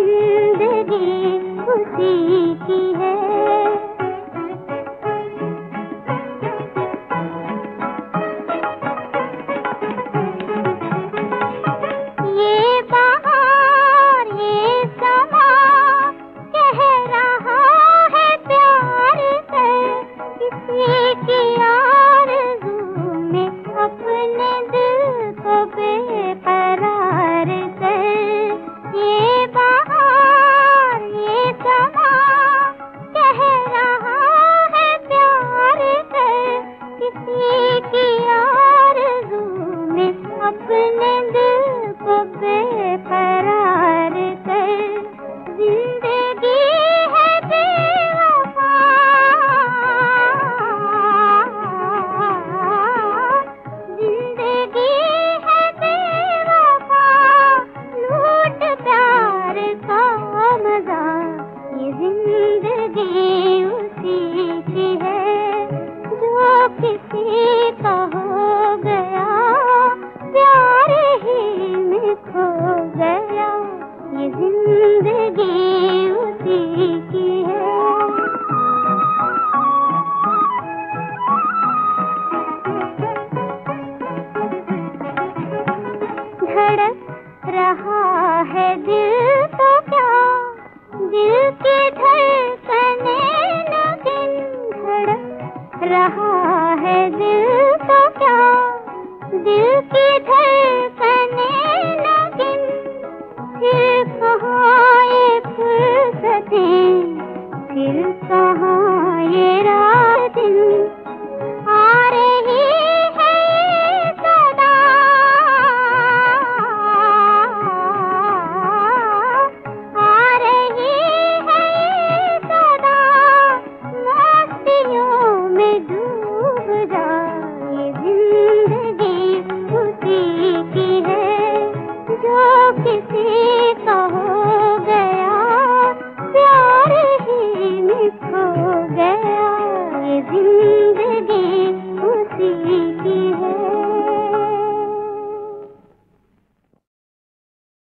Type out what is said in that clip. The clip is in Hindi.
जिंदगी उसी की है। ये बहार ये समा कह रहा है प्यार से, किसी की आरज़ू में अपने दिल को बेकरार कर। ये बहार ये समा कह रहा है प्यार से, किसी की आरज़ू में अपने दिल को बेकरार कर। जिंदगी है बेवफा, जिंदगी है बेवफा, लूट प्यार का मजा, ये जिंदगी उसी की है। जो किसी का हो गया प्यार ही में खो गया, ये जिंदगी उसी की है। धड़क रहा है दिल तो क्या, दिल की धड़कने न गिन। धड़क रहा है दिल तो क्या, दिल की धड़कने न गिन। फिर कहाँ ये फुर्सतें, फिर कहाँ